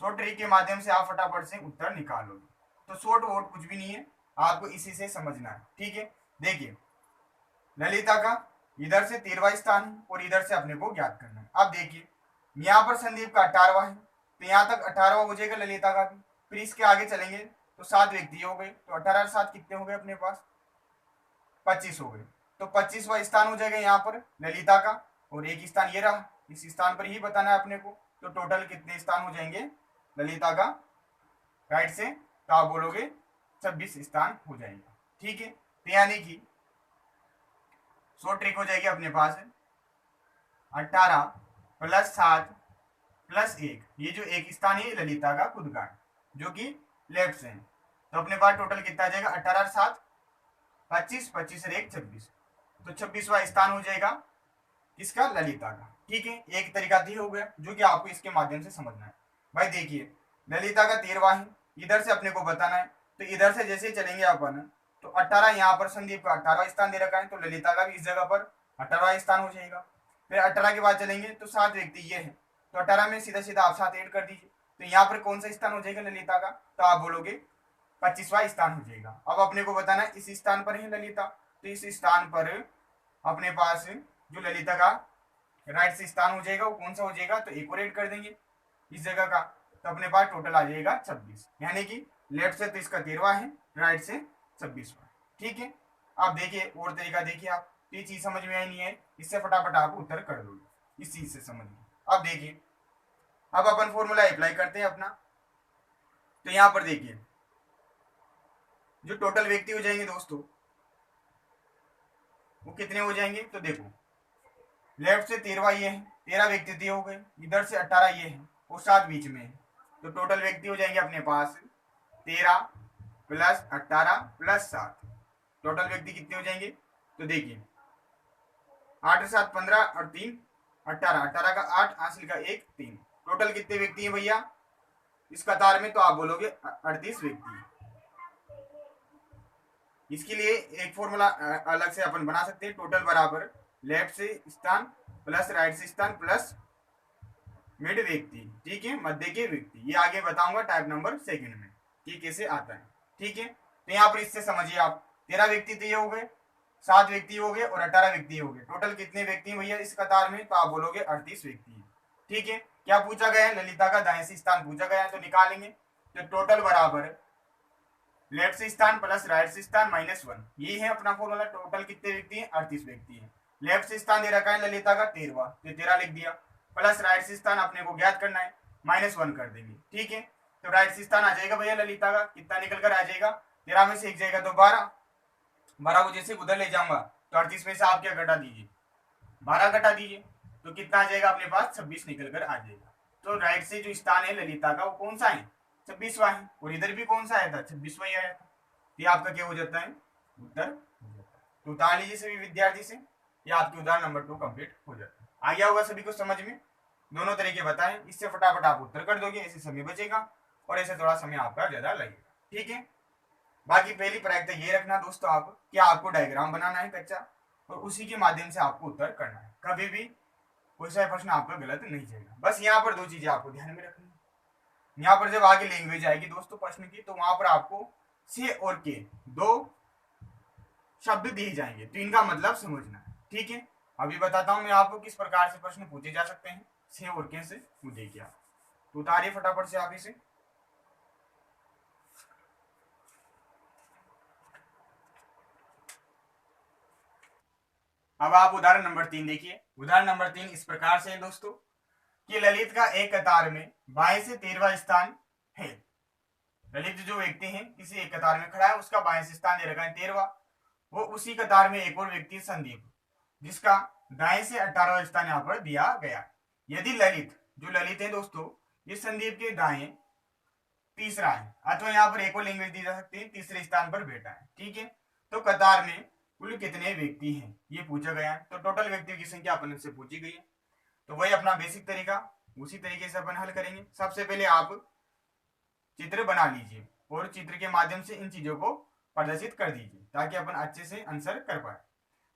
A: शॉर्ट ट्रिक के माध्यम से आप फटाफट से उत्तर निकालोगे। तो शॉर्ट वोट कुछ भी नहीं है, आपको इसी से समझना है। ठीक है, देखिए ललिता का इधर से 13वां स्थान है और इधर से अपने को ज्ञात करना है। अब देखिए यहाँ पर संदीप का 18वां है, तो यहाँ तक 18वां हो जाएगा ललिता का भी। फिर इसके आगे चलेंगे तो 7 व्यक्ति हो गए, तो 18 और 7 कितने हो गए अपने पास? 25 हो गए। तो 25वां स्थान हो जाएगा यहाँ पर ललिता का, और एक स्थान ये रहा, इस स्थान पर ही बताना है अपने को। तो टोटल कितने स्थान हो जाएंगे ललिता का राइट से? तो आप बोलोगे 26 स्थान हो जाएगा। ठीक है, तो यानी कि शॉर्ट ट्रिक हो जाएगी अपने पास 18 प्लस 7 प्लस 1, ये जो एक स्थान है ललिता का खुद का, जो कि लेफ्ट से है। तो अपने पास टोटल कितना आ जाएगा? 18 और 7 25, 25 और 1 26, तो 26वां स्थान हो जाएगा किसका? ललिता का। ठीक है, एक तरीका ये हो गया जो कि आपको इसके माध्यम से समझना है। भाई देखिए ललिता का 13वां है, इधर से अपने को बताना है, तो इधर से जैसे चलेंगे अपन तो 18 यहाँ पर संदीप का 18वां स्थान दे रखा है, तो ललिता का भी इस जगह पर 18वां स्थान हो जाएगा। फिर 18 के बाद चलेंगे तो 7 व्यक्ति ये है, तो 18 में सीधा सीधा आप 7 ऐड कर दीजिए, तो यहाँ पर कौन सा स्थान हो जाएगा ललिता का? तो आप बोलोगे 25वां स्थान हो जाएगा। अब अपने को बताना है इस स्थान पर है ललिता, तो इस स्थान पर अपने पास जो ललिता का राइट से स्थान हो जाएगा वो कौन सा हो जाएगा, तो एक और ऐड कर देंगे इस जगह का, तो अपने पास टोटल आ जाएगा 26। यानी कि लेफ्ट से तो इसका 13वां है, राइट से 26वां। ठीक है, आप देखिए और तरीका देखिए आप, ये चीज समझ में आई नहीं है, इससे फटाफट आप उत्तर कर दोगे इस चीज से समझिए। अब देखिए, अब अपन फॉर्मूला अप्लाई करते हैं अपना। तो यहां पर देखिए जो टोटल व्यक्ति हो जाएंगे दोस्तों वो कितने हो जाएंगे, तो देखो लेफ्ट से 13वां ये है, 13 व्यक्ति दिए हो गए, इधर से 18 ये है और 7 बीच में है, तो टोटल व्यक्ति हो जाएंगे अपने पास 13 प्लस 18 प्लस 7। टोटल व्यक्ति कितने हो जाएंगे, तो देखिए 8 7 15 और 3 18, 18 का 8, हासिल का 1 3, टोटल कितने व्यक्ति हैं भैया इस कतार में, तो आप बोलोगे 38 व्यक्ति। इसके लिए एक फॉर्मूला अलग से अपन बना सकते हैं, टोटल बराबर लेफ्ट से स्थान प्लस राइट से स्थान प्लस मिड व्यक्ति, ठीक है, मध्य के व्यक्ति। ये आगे बताऊंगा टाइप नंबर सेकंड में कि कैसे आता है। ठीक है, तो यहाँ पर इससे समझिए आप 13 व्यक्ति तो ये हो गए, 7 व्यक्ति हो गए और 18 व्यक्ति हो गए, टोटल कितने व्यक्ति भैया इस कतार में, तो आप बोलोगे 38 व्यक्ति। ठीक है, क्या पूछा गया है, ललिता का दाएं से स्थान पूछा गया है, तो निकालेंगे। तो टोटल बराबर लेफ्ट से स्थान प्लस राइट से स्थान -1, ये है अपना फॉर्मूला। टोटल कितने व्यक्ति हैं, 38 व्यक्ति हैं। लेफ्ट से स्थान दे रखा है ललिता का 13वां, तो 13 लिख दिया, प्लस राइट से स्थान अपने को ज्ञात करना है, -1 कर देंगे। ठीक है, तो राइट से स्थान आ जाएगा भैया ललिता का, कितना निकल कर आ जाएगा, 13 में से एक जाएगा तो 12, 12 को जैसे उधर ले जाऊंगा तो 38 में से आप क्या घटा दीजिए, 12 घटा दीजिए, तो कितना आ जाएगा अपने पास 26 निकल कर आ जाएगा। तो राइट से जो स्थान है ललिता का वो कौन सा है, 26वां है, और इधर भी कौन सा आया था, 26वां ही आया था। ये आपका क्या हो जाता है, उत्तर हो जाता है। तो उतार लीजिए सभी विद्यार्थी से, ये आपकी उदाहरण नंबर 2 कंप्लीट हो जाता है। आ गया होगा सभी को समझ में, दोनों तरीके बताएं, इससे फटाफट आप उत्तर कर दोगे, ऐसे समय बचेगा और ऐसे थोड़ा समय आपका ज्यादा लगेगा। ठीक है, बाकी पहली प्रायिकता ये रखना दोस्तों आप, क्या आपको डायग्राम बनाना है कच्चा और उसी के माध्यम से आपको उत्तर करना है, कभी भी कोई सा प्रश्न आपका गलत नहीं जाएगा। बस यहाँ पर 2 चीजें आपको ध्यान में रखनी है। यहाँ पर जब आगे लैंग्वेज आएगी दोस्तों प्रश्न की, तो वहां पर आपको से और के 2 शब्द दिए जाएंगे, तो इनका मतलब समझना है। ठीक है, अभी बताता हूं मैं आपको किस प्रकार से प्रश्न पूछे जा सकते हैं से और के से। देखिए आप, तो उतारिए फटाफट से आप इसे। अब आप उदाहरण नंबर 3 देखिए। उदाहरण नंबर 3 इस प्रकार से है दोस्तों कि ललित का एक कतार में बाएं से 13वां स्थान है। ललित जो व्यक्ति है किसी एक कतार में खड़ा है, उसका बाएं से स्थान दे रखा है 13वां, वो उसी कतार में एक और व्यक्ति संदीप जिसका दाएं से 18वां स्थान यहाँ पर दिया गया। यदि ललित जो ललित है दोस्तों ये संदीप के दाएं तीसरा है, अथवा यहाँ पर एक और लैंग्वेज दी जा सकती है तीसरे स्थान पर बैठा है। ठीक है, तो कतार में कुल कितने व्यक्ति हैं ये पूछा गया है, तो टोटल व्यक्तियों की संख्या अपन से पूछी गई है। तो वही अपना बेसिक तरीका, उसी तरीके से अपन हल करेंगे। सबसे पहले आप चित्र बना लीजिए और चित्र के माध्यम से इन चीजों को प्रदर्शित कर दीजिए ताकि अपन अच्छे से आंसर कर पाए।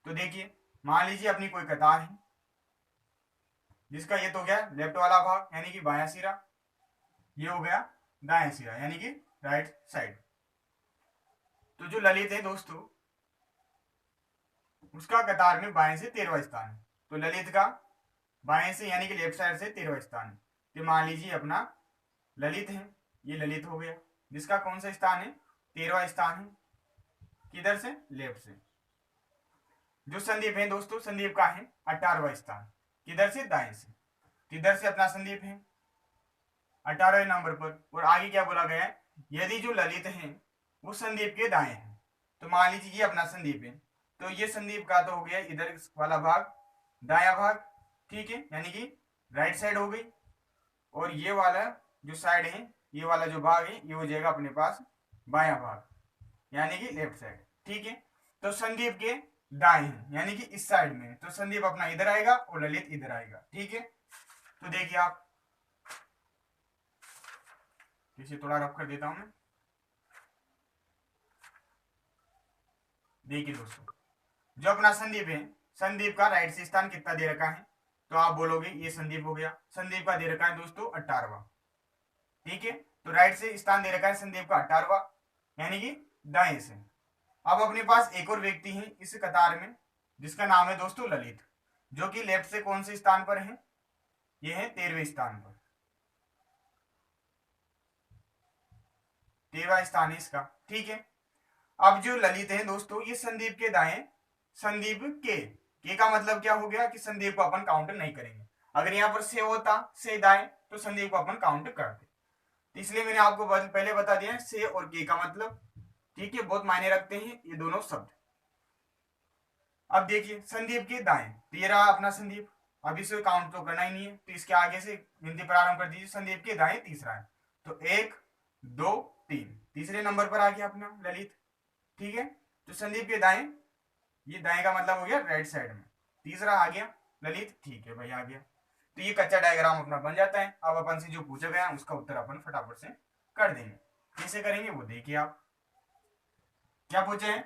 A: तो देखिए, मान लीजिए अपनी कोई कतार है जिसका ये तो हो गया लेफ्ट वाला भाग यानी कि बायां सिरा, ये हो गया दायां सिरा यानी कि राइट साइड। तो जो ललित है दोस्तों उसका कतार में बाएं से 13वां स्थान है, तो ललित का बाएं से यानी कि लेफ्ट साइड से 13वां स्थान है। तो मान लीजिए अपना ललित है, ये ललित हो गया जिसका कौन सा स्थान है, 13वां स्थान है, किधर से, लेफ्ट से। जो संदीप है दोस्तों संदीप का है 18वां स्थान, किधर से, दाएं से। किधर से अपना संदीप है 18वें नंबर पर। और आगे क्या बोला गया है, यदि जो ललित है वो संदीप के दाएं है, तो मान लीजिए ये अपना संदीप है, तो ये संदीप का तो हो गया इधर वाला भाग दाया भाग, ठीक है, यानी कि राइट साइड हो गई। और ये वाला जो साइड है, ये वाला जो भाग है ये हो जाएगा अपने पास बाया भाग यानी कि लेफ्ट साइड। ठीक है, तो संदीप के दाएं हैं यानी कि इस साइड में, तो संदीप अपना इधर आएगा और ललित इधर आएगा। ठीक है, तो देखिए आप, इसे थोड़ा रफ कर देता हूं मैं। देखिए दोस्तों, जो अपना संदीप है, संदीप का राइट से स्थान कितना दे रखा है, तो आप बोलोगे ये संदीप हो गया, संदीप का दे रखा है दोस्तों 18वां। ठीक है, तो राइट से स्थान दे रखा है संदीप का 18वां यानी कि दाएं से। अब अपने पास एक और व्यक्ति है इस कतार में जिसका नाम है दोस्तों ललित, जो कि लेफ्ट से कौन से स्थान पर है, ये है 13वें स्थान पर, 13वां स्थान है इसका। ठीक है, अब जो ललित है दोस्तों, ये संदीप के दाएं, संदीप के का मतलब क्या हो गया कि संदीप को अपन काउंट नहीं करेंगे। अगर यहाँ पर से होता से दाएं तो संदीप को अपन काउंट करते, तो इसलिए मैंने आपको पहले बता दिया से और के का मतलब। ठीक है, बहुत मायने रखते हैं ये दोनों शब्द। अब देखिए संदीप के दाएं, तो ये रहा अपना संदीप, अब इसे काउंट तो करना ही नहीं है, तो इसके आगे से गिनती प्रारंभ कर दीजिए। संदीप के दाएं तीसरा है, तो 1 2 3, तीसरे नंबर पर आ गया अपना ललित। ठीक है, तो संदीप के दाएं, ये दाएं का मतलब हो गया राइट साइड में, तीसरा आ गया ललित। ठीक है भाई, आ गया। तो ये कच्चा डायग्राम अपना बन जाता है। अब अपन से जो पूछा गया है उसका उत्तर अपन फटाफट से कर देंगे। कैसे करेंगे वो देखिए आप। क्या पूछे हैं,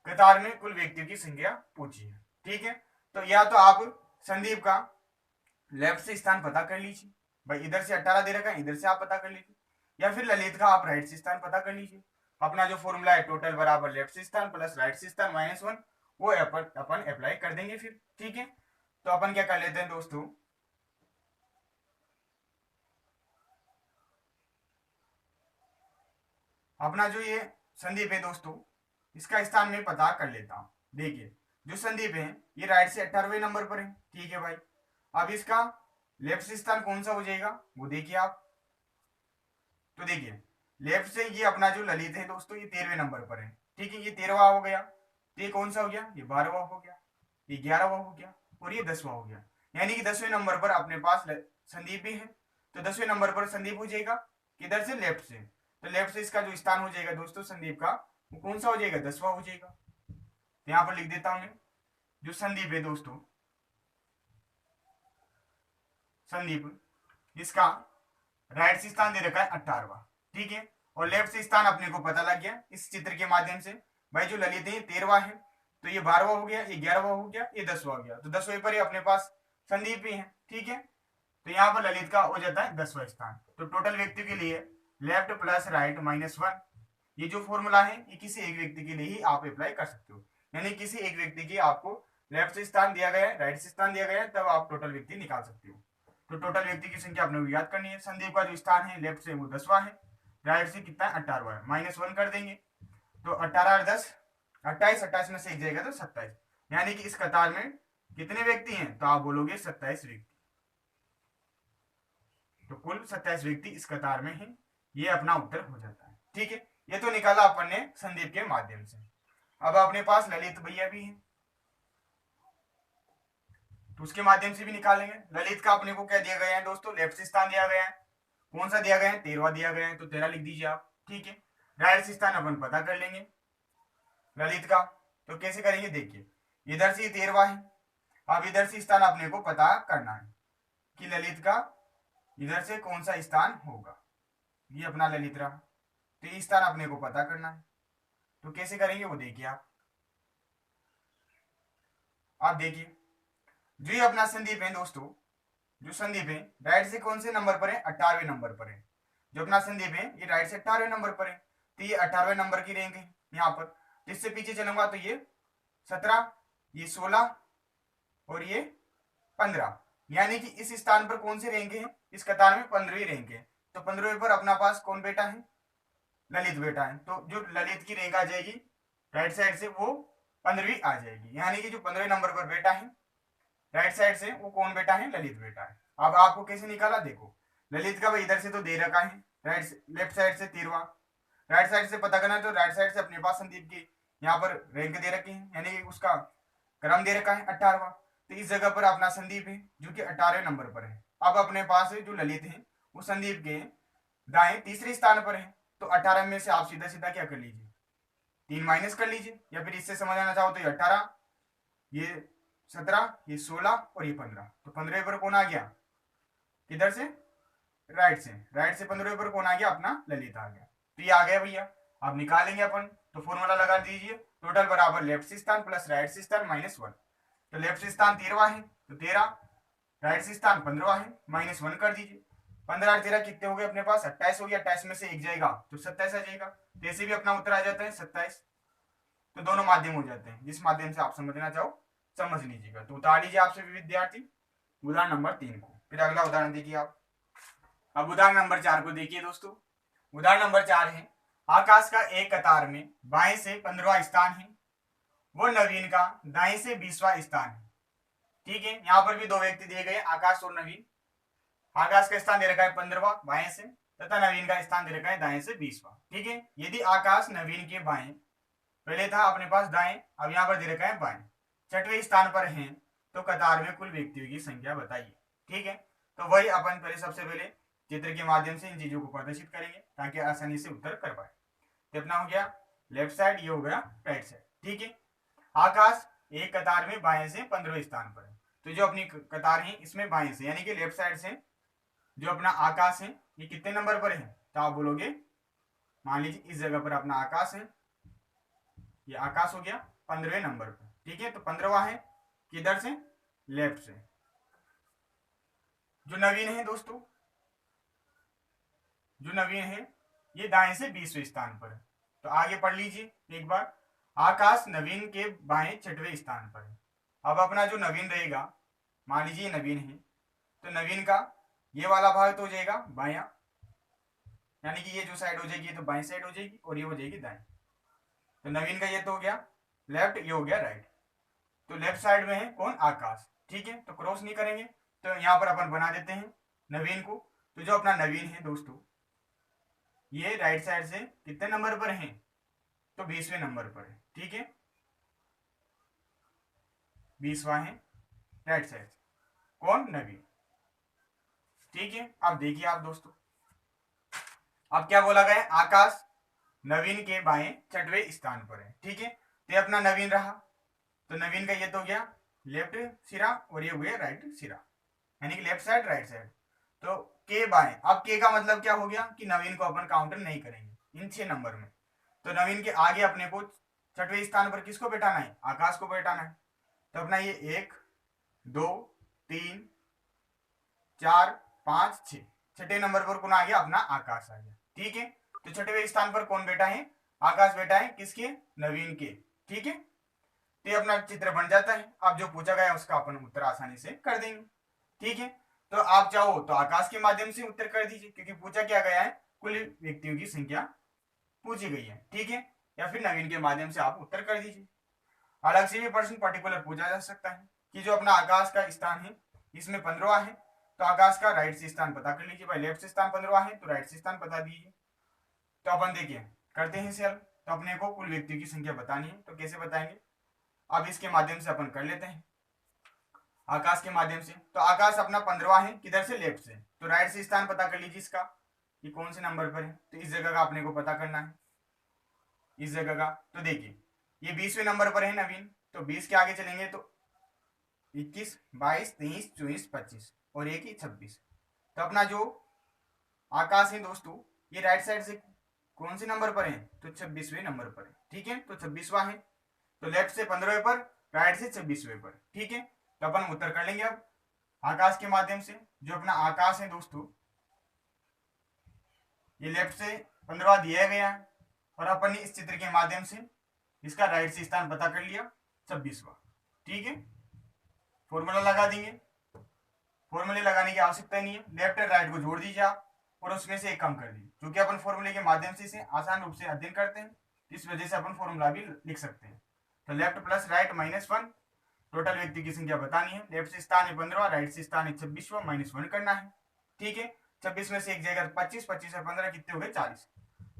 A: कतार में कुल व्यक्तियों की संख्या पूछी है। ठीक है, तो या तो आप संदीप का लेफ्ट से स्थान पता कर लीजिए, भाई इधर से 18 दे रखा है, इधर से आप पता कर लीजिए, या फिर ललित का आप राइट से स्थान पता कर लीजिए। अपना जो फॉर्मूला है टोटल बराबर लेफ्ट से स्थान प्लस राइट से स्थान -1, वो अपन अप्लाई कर देंगे फिर। ठीक है, तो अपन क्या कर लेते हैं दोस्तों, अपना जो ये संदीप है दोस्तों, इसका स्थान मैं पता कर लेता हूं। देखिए जो संदीप है ये राइट से 18वें नंबर पर है। ठीक है भाई, अब इसका लेफ्ट से स्थान कौन सा हो जाएगा वो देखिए आप। तो देखिए लेफ्ट से ये अपना जो ललित है दोस्तों, ये 13वें नंबर पर है। ठीक है, ये 13वां हो गया, तो ये कौन सा हो गया, ये 12वां हो गया, ये 11वां हो गया, और ये 10वां हो गया। यानी कि 10वें नंबर पर अपने पास संदीप भी है, तो 10वें नंबर पर संदीप हो जाएगा किधर से, लेफ्ट से। तो लेफ्ट से इसका जो स्थान हो जाएगा दोस्तों संदीप का, वो कौन सा हो जाएगा, 10वां हो जाएगा। तो यहाँ पर लिख देता हूं मैं, जो संदीप है दोस्तों, संदीप इसका राइट से स्थान दे रखा है 18वां। ठीक है, और लेफ्ट से स्थान अपने को पता लग गया इस चित्र के माध्यम से। भाई जो ललित है 13वां है, तो ये 12वां हो गया, ये 11वां हो गया, ये 10वां हो गया, तो 10वें पर ही अपने पास संदीप भी है। ठीक है, तो यहाँ पर ललित का हो जाता है 10वां स्थान। तो टोटल व्यक्ति के लिए लेफ्ट प्लस राइट -1, ये जो फॉर्मूला है ये किसी एक व्यक्ति के लिए ही आप अप्लाई कर सकते हो। यानी किसी एक व्यक्ति की आपको लेफ्ट से स्थान दिया गया है, राइट से स्थान दिया गया है, तब आप टोटल व्यक्ति निकाल सकते हो। तो टोटल व्यक्ति की संख्या आपने याद करनी है। संदीप का जो स्थान है लेफ्ट से वो 10वां है, राइट से कितना है 18वां है, -1 कर देंगे, तो 18 और 10 28, 28 में से एक जाएगा तो 27। यानी कि इस कतार में कितने व्यक्ति हैं, तो आप बोलोगे 27 व्यक्ति। तो कुल 27 व्यक्ति इस कतार में हैं, ये अपना उत्तर हो जाता है। ठीक है, ये तो निकाला अपन ने संदीप के माध्यम से। अब अपने पास ललित भैया भी हैं, तो उसके माध्यम से भी निकालेंगे। ललित का अपने को क्या दिया गया है दोस्तों, लेफ्ट से स्थान दिया गया है, कौन सा दिया गया है, 13वां दिया गया है, तो 13 लिख दीजिए आप। ठीक है, राइट से स्थान अपन पता कर लेंगे ललित का, तो कैसे करेंगे देखिए, इधर से 13वां है, अब इधर से स्थान अपने को पता करना है कि ललित का इधर से कौन सा स्थान होगा, ये अपना ललित रहा, तो ये स्थान अपने को पता करना है। तो कैसे करेंगे वो देखिए आप देखिए जो ये अपना संदीप है दोस्तों, जो संदीप है राइट से कौन से नंबर पर है, 18वें नंबर पर है। जो अपना संदीप है ये राइट से 18वें नंबर पर है, तो ये 18वें नंबर की रैंक है यहाँ पर। इससे पीछे चलूंगा तो ये 17, ये 16 और ये 15, यानी कि इस स्थान पर कौन से रैंक है, इस कतार में 15वीं रैंक है। तो 15वें पर अपना पास कौन बेटा है, ललित बेटा है। तो जो ललित की रैंक आ जाएगी राइट साइड से वो 15वीं आ जाएगी, यानी कि जो 15वें नंबर पर बेटा है राइट साइड से वो कौन बेटा है, ललित बेटा है। अब आपको कैसे निकाला देखो, ललित का भाई इधर से तो दे रखा है, लेफ्ट साइड से 13वां, राइट साइड से पता करना है, तो राइट साइड से अपने पास संदीप की यहाँ पर रैंक दे रखी है, यानी कि उसका क्रम दे रखा है 18वां। तो इस जगह पर अपना संदीप है जो कि 18वें नंबर पर है। अब अपने पास जो ललित है वो संदीप के दाएं तीसरे स्थान पर है, तो 18 में से आप सीधा सीधा क्या कर लीजिए, 3 माइनस कर लीजिए, या फिर इससे समझना चाहो तो ये 18, ये 17, ये 16 और ये 15, तो 15 पर कौन आ गया, किधर से, राइट से, राइट से 15 पर कौन आ गया, अपना ललित आ गया। तो ये आ गया भैया, अब निकालेंगे अपन, तो फॉर्मूला लगा दीजिए, टोटल बराबर लेफ्ट से स्थान प्लस राइट से स्थान -1। तो लेफ्ट से स्थान 13वां है तो 13, राइट से स्थान 15वां है, -1 कर दीजिए। 15 और 13 कितने हो गए अपने पास, 28 हो गया, 28 में से एक जाएगा तो 27 आ जाएगा, तो ऐसे भी अपना उत्तर आ जाता है 27। तो दोनों माध्यम हो जाते हैं, जिस माध्यम से आप समझना चाहो समझ लीजिएगा। तो उतार लीजिए आप सभी विद्यार्थी उदाहरण नंबर 3 को। फिर अगला उदाहरण देखिए आप। अब उदाहरण नंबर 4 को देखिए दोस्तों। उदाहरण नंबर 4 है, आकाश का एक कतार में बाएं से 15वां स्थान है, वो नवीन का दाएं से 20वां स्थान है। ठीक है, यहाँ पर भी दो व्यक्ति दिए गए, आकाश और नवीन। आकाश का स्थान दे रखा है 15वां बाएं से, तथा नवीन का स्थान दे रखा है दाएं से 20वां। ठीक है, यदि आकाश नवीन के बाएं, पहले था अपने पास दाएं, अब यहाँ पर दे रखा है बाएं, 6वें स्थान पर हैं, तो कतार में कुल व्यक्तियों की संख्या बताइए। ठीक है, तो वही अपन पहले सबसे पहले चित्र के माध्यम से इन चीजों को प्रदर्शित करेंगे ताकि आसानी से उत्तर कर पाए। तो अपना हो गया लेफ्ट साइड, ये हो गया राइट साइड। ठीक है, आकाश एक कतार में बाएं से 15वें स्थान पर है, तो जो अपनी कतार है इसमें बाएं से यानी कि लेफ्ट साइड से जो अपना आकाश है ये कितने नंबर पर है, तो आप बोलोगे मान लीजिए इस जगह पर अपना आकाश है, ये आकाश हो गया 15वें नंबर पर। ठीक है, तो 15वां है किधर से, लेफ्ट से। जो नवीन है दोस्तों, जो नवीन है ये दाएं से 20वें स्थान पर है। तो आगे पढ़ लीजिए एक बार, आकाश नवीन के बाएं 6वें स्थान पर है। अब अपना जो नवीन रहेगा, मान लीजिए नवीन है, तो नवीन का ये वाला भाग तो हो जाएगा बायां, यानी कि ये जो साइड हो जाएगी तो बाएं साइड हो जाएगी और ये हो जाएगी दाएं। तो नवीन का ये तो हो गया लेफ्ट, ये हो गया राइट। तो लेफ्ट साइड में है कौन, आकाश। ठीक है, तो क्रॉस नहीं करेंगे, तो यहाँ पर अपन बना देते हैं नवीन को। तो जो अपना नवीन है दोस्तों ये राइट साइड से कितने नंबर पर है, तो 20वें नंबर पर है। ठीक है, 20वां है राइट साइड, कौन, नवीन। ठीक है, अब देखिए आप दोस्तों, अब क्या बोला गया, आकाश नवीन के बाएं 6वें स्थान पर है। ठीक है, तो अपना नवीन रहा, तो नवीन का ये तो गया लेफ्ट सिरा और ये हो गया राइट सिरा, यानी कि लेफ्ट साइड राइट साइड। तो के बाएं, अब के का मतलब क्या हो गया कि नवीन को अपन काउंटर नहीं करेंगे इन 6 नंबर में। तो नवीन के आगे अपने को 6वें स्थान पर किसको बैठाना है, आकाश को बैठाना है। तो अपना ये 1 2 3 4 5 6, 6ठे नंबर पर कौन आ गया, अपना आकाश आ गया। ठीक है, तो 6वें स्थान पर कौन बैठा है, आकाश बैठा है, किसके, नवीन के। ठीक है, तो अपना चित्र बन जाता है। अब जो पूछा गया उसका अपन उत्तर आसानी से कर देंगे। ठीक है, तो आप चाहो तो आकाश के माध्यम से उत्तर कर दीजिए, क्योंकि पूछा क्या गया है, कुल व्यक्तियों की संख्या पूछी गई है। ठीक है, या फिर नवीन के माध्यम से आप उत्तर कर दीजिए। अलग से भी प्रश्न पर्टिकुलर पूछा जा सकता है कि जो अपना आकाश का स्थान है इसमें 15वां है, तो आकाश का राइट से स्थान पता कर लीजिए। भाई लेफ्ट से स्थान 15वां है तो राइट से स्थान बता दीजिए। तो अपन देखिए करते हैं इसे। तो अपने को कुल व्यक्तियों की संख्या बतानी है, तो कैसे बताएंगे, अब इसके माध्यम से अपन कर लेते हैं आकाश के माध्यम से। तो आकाश अपना 15वां है, किधर से, लेफ्ट से, तो राइट से स्थान पता कर लीजिए इसका, ये कौन से नंबर पर है, तो इस जगह का अपने को पता करना है, इस जगह का। तो देखिए ये 20वें नंबर पर है नवीन, तो 20 के आगे चलेंगे तो 21 22 23 24 25 और एक ही 26। तो अपना जो आकाश है दोस्तों ये राइट साइड से कौन से नंबर पर है, तो 26वें नंबर पर है। ठीक है, तो 26वां है, तो लेफ्ट से 15वें पर, राइट से 26वें पर। ठीक है, तो अपन उत्तर कर लेंगे अब आकाश के माध्यम से। जो अपना आकाश है दोस्तों ये लेफ्ट से 15वां दिया गया है, और अपन ने इस चित्र के माध्यम से इसका राइट से स्थान पता कर लिया 26वां। ठीक है, फॉर्मूला लगा देंगे, फॉर्मूले लगाने की आवश्यकता नहीं है, लेफ्ट और राइट को जोड़ दीजिए आप और उसमें से एक कम कर दीजिए। क्योंकि अपन फॉर्मूले के माध्यम से इसे आसान रूप से अध्ययन करते हैं, इस वजह से अपन फॉर्मूला भी लिख सकते हैं। तो लेफ्ट प्लस राइट -1, टोटल व्यक्ति की संख्या बतानी है। लेफ्ट से स्थान है 15वां, राइट से स्थान है 26वां, -1 करना है। ठीक है, 26 में से एक जाएगा 25, 25 और 15 कितने हो गए, 40।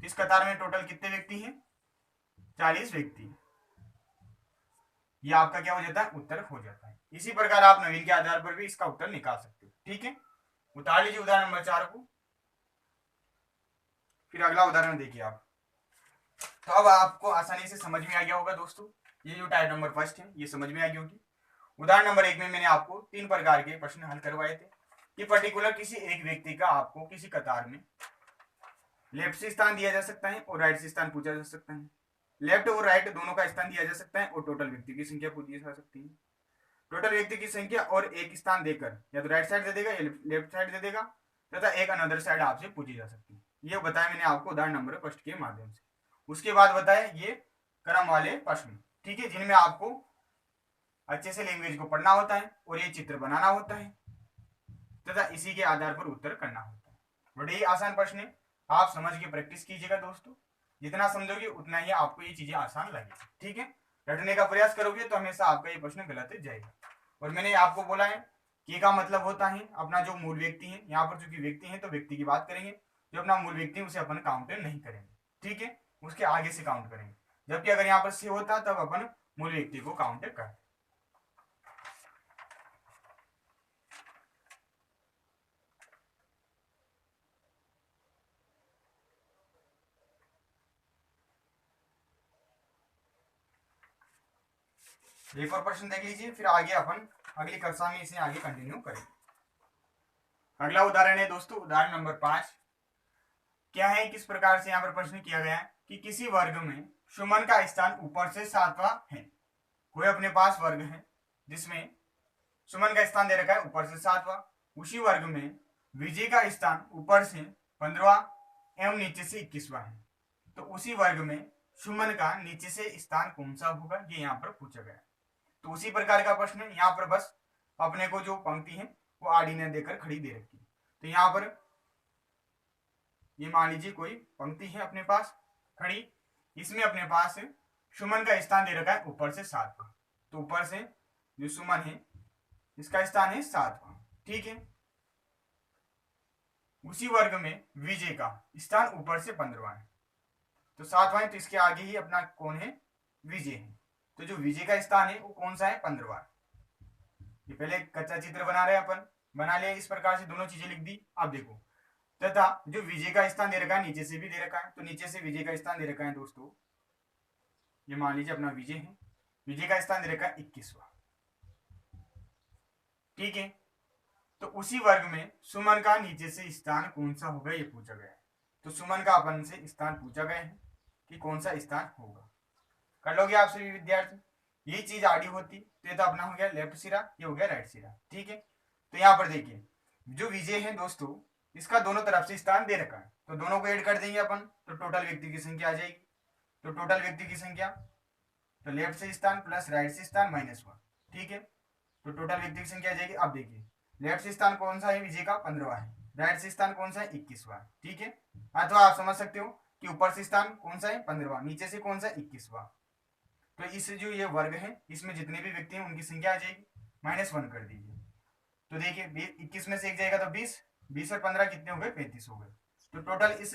A: इस कतार में टोटल कितने व्यक्ति हैं, 40 व्यक्ति। ये आपका क्या हो जाता है, उत्तर हो जाता है। इसी प्रकार आप नवीन के आधार पर भी इसका उत्तर निकाल सकते हो। ठीक है, उतार लीजिए उदाहरण नंबर 4 को। फिर अगला उदाहरण देखिए आप। तो अब आपको आसानी से समझ में आ गया होगा दोस्तों, ये जो टाइप नंबर फर्स्ट है ये समझ में आ गई होगी। उदाहरण नंबर 1 में मैंने आपको 3 प्रकार के प्रश्न हल करवाए थे कि पर्टिकुलर किसी एक व्यक्ति का आपको किसी कतार में लेफ्ट से स्थान दिया जा सकता है और राइट से स्थान पूछा जा सकता है। लेफ्ट और राइट दोनों का स्थान दिया जा सकता है और टोटल व्यक्ति की संख्या पूछी जा सकती है। टोटल व्यक्ति की संख्या और एक स्थान देकर या तो राइट साइड दे देगा या लेफ्ट साइड दे देगा, तथा एक अनदर साइड आपसे पूछी जा सकती है। ये बताया मैंने आपको उदाहरण नंबर फर्स्ट के माध्यम से। उसके बाद बताया ये क्रम वाले प्रश्न, ठीक है, जिनमें आपको अच्छे से लैंग्वेज को पढ़ना होता है और ये चित्र बनाना होता है तथा इसी के आधार पर उत्तर करना होता है। बड़े ही आसान प्रश्न है, आप समझ के प्रैक्टिस कीजिएगा दोस्तों। जितना समझोगे उतना ही आपको ये चीजें आसान लगेगी। ठीक है, रटने का प्रयास करोगे तो हमेशा आपका ये प्रश्न गलत जाएगा। और मैंने आपको बोला है कि का मतलब होता है अपना जो मूल व्यक्ति है, यहाँ पर चूंकि व्यक्ति है तो व्यक्ति की बात करेंगे, जो अपना मूल व्यक्ति है उसे अपन काउंट नहीं करेंगे। ठीक है, उसके आगे से काउंट करेंगे, जबकि अगर यहाँ पर से होता तब अपन मूल व्यक्ति को काउंट करते। एक और प्रश्न देख लीजिए, फिर आगे अपन अगली कक्षा में इसे आगे कंटिन्यू करेंगे। अगला उदाहरण है दोस्तों, उदाहरण नंबर 5। क्या है, किस प्रकार से यहाँ पर प्रश्न किया गया है कि किसी वर्ग में सुमन का स्थान ऊपर से 7वां है। कोई अपने पास वर्ग है जिसमें सुमन का स्थान दे रखा है ऊपर से 7वां, उसी वर्ग में विजय का स्थान ऊपर से 15वां एवं नीचे से 21वां है। तो उसी वर्ग में सुमन का नीचे से स्थान कौन सा होगा, ये यहाँ पर पूछा गया। तो उसी प्रकार का प्रश्न है, यहाँ पर बस अपने को जो पंक्ति है वो आड़ी ने देकर खड़ी दे रखी है। तो यहाँ पर ये मान लीजिए कोई पंक्ति है अपने पास खड़ी, इसमें अपने पास सुमन का स्थान दे रखा है ऊपर से 7वां। तो ऊपर से जो सुमन है इसका स्थान है 7वां। ठीक है, उसी वर्ग में विजय का स्थान ऊपर से 15वां है। तो 7वां है तो इसके आगे ही अपना कौन है, विजय है। तो जो विजय का स्थान है वो कौन सा है, 15वां। ये पहले कच्चा चित्र बना रहे अपन, बना लिया इस प्रकार से, दोनों चीजें लिख दी। अब देखो, तथा जो विजय का स्थान दे रखा है नीचे से भी दे रखा है, तो नीचे से विजय का स्थान दे रखा है दोस्तों, ये मान लीजिए अपना विजय है, विजय का स्थान दे रखा है 21वां। ठीक है, तो उसी वर्ग में सुमन का नीचे से स्थान कौन सा होगा ये पूछा गया है। तो सुमन का अपन से स्थान पूछा गया है कि कौन सा स्थान होगा। कर लोगे आप सभी विद्यार्थी। ये चीज आड़ी होती तो ये तो अपना हो गया लेफ्ट सिरा, ये हो गया राइट सिरा। ठीक है, तो यहाँ पर देखिए जो विजय है दोस्तों, इसका दोनों तरफ से स्थान दे रखा है, तो दोनों को ऐड कर देंगे अपन, तो टोटल व्यक्ति की संख्या आ जाएगी। तो टोटल व्यक्ति की संख्या, तो लेफ्ट से स्थान प्लस राइट से स्थान -1। ठीक है, तो टोटल व्यक्ति की संख्या आ जाएगी। अब देखिए लेफ्ट से स्थान कौन सा है, विजय का 15वां है, राइट से स्थान कौन सा है, 21वां। ठीक है, अथवा आप समझ सकते हो कि ऊपर से स्थान कौन सा है, 15वां, नीचे से कौन सा है, 21वां। तो इस जो ये वर्ग है इसमें जितने भी व्यक्ति हैं उनकी संख्या आ जाएगी, -1 कर दीजिए। तो देखिए 21 में से 1 जाएगा तो 20, 20 और 15 कितने हो गए, 35 हो गए। तो टोटल इस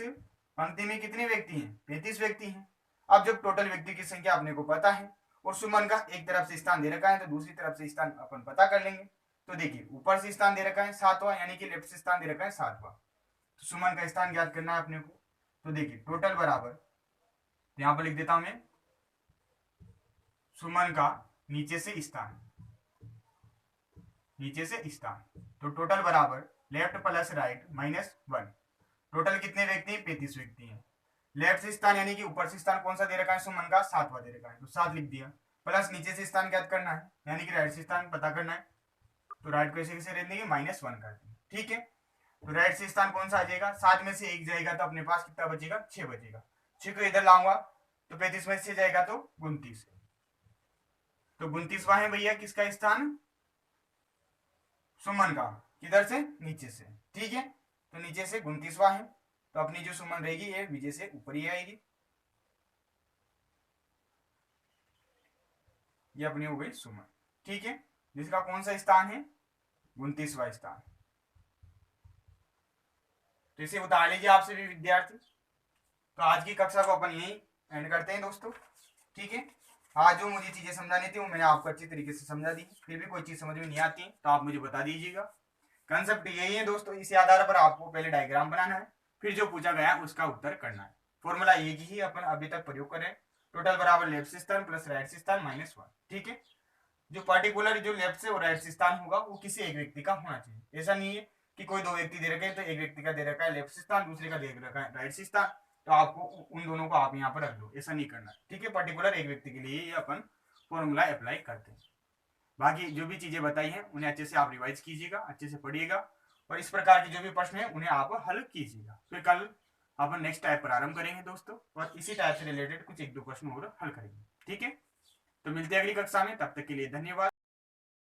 A: पंक्ति में कितने व्यक्ति हैं, 35 व्यक्ति हैं। अब जब टोटल व्यक्ति की संख्या अपने को पता है और सुमन का एक तरफ से स्थान दे रखा है तो दूसरी तरफ से स्थान अपन पता कर लेंगे। तो देखिए ऊपर से स्थान दे रखा है 7वां, यानी कि लेफ्ट से स्थान दे रखा है 7वां, तो सुमन का स्थान ज्ञात करना है अपने को। तो देखिए टोटल बराबर, यहां पर लिख देता हूं मैं, सुमन का नीचे से स्थान, नीचे से स्थान, तो टोटल बराबर लेफ्ट प्लस राइट -1। टोटल कितने व्यक्ति हैं, 35 व्यक्ति हैं। लेफ्ट से स्थान यानी कि ऊपर से स्थान कौन सा दे रखा है, सुमन का 7वां दे रखा है, तो 7 लिख दिया। प्लस नीचे से स्थान ज्ञात करना है, यानी कि राइट से स्थान पता करना है, तो राइट को ऐसे कैसे रख देंगे, -1 कर देंगे। ठीक है, तो राइट से स्थान कौन सा आ जाएगा, 7 में से 1 जाएगा तो अपने पास कितना बचेगा, 6 बचेगा। 6 को इधर लाऊंगा तो 35 में से जाएगा तो 29, तो 29वां है भैया किसका स्थान, सुमन का, किधर से, नीचे से। ठीक है, तो नीचे से 29वां है, तो अपनी जो सुमन रहेगी ये विजय से ऊपर ही आएगी, ये अपनी हो गई सुमन। ठीक है, जिसका कौन सा स्थान है, 29वां स्थान। तो इसे उतार लीजिए आप सभी विद्यार्थी। तो आज की कक्षा को अपन यही एंड करते हैं दोस्तों। ठीक है, आज जो मुझे चीजें समझानी थी वो मैंने आपको अच्छी तरीके से समझा दी। फिर भी कोई चीज समझ में नहीं आती तो आप मुझे बता दीजिएगा। कंसेप्ट यही है दोस्तों, इसी आधार पर आपको पहले डायग्राम बनाना है, फिर जो पूछा गया है उसका उत्तर करना है। फॉर्मूला एक ही अपन अभी तक प्रयोग करें, टोटल बराबर लेफ्ट से स्थान प्लस राइट से स्थान -1। ठीक है, जो पर्टिकुलर जो लेफ्ट से और राइट से स्थान होगा वो किसी एक व्यक्ति का होना चाहिए। ऐसा नहीं है कि कोई 2 व्यक्ति दे रखे हैं तो एक व्यक्ति का दे रखा है लेफ्ट से स्थान, दूसरे का दे रखा है राइट से स्थान, तो आपको उन दोनों को आप यहाँ पर रख दो, ऐसा नहीं करना। ठीक है, पर्टिकुलर एक व्यक्ति के लिए ये अपन फॉर्मूला अप्लाई करते हैं। बाकी जो भी चीजें बताई हैं उन्हें अच्छे से आप रिवाइज कीजिएगा, अच्छे से पढ़िएगा, और इस प्रकार की जो भी प्रश्न है उन्हें आप हल कीजिएगा। फिर कल अपन नेक्स्ट टाइप प्रारंभ करेंगे दोस्तों, और इसी टाइप से रिलेटेड कुछ 1-2 प्रश्न और हल करेंगे। ठीक है, तो मिलते हैं अगली कक्षा में, तब तक के लिए धन्यवाद।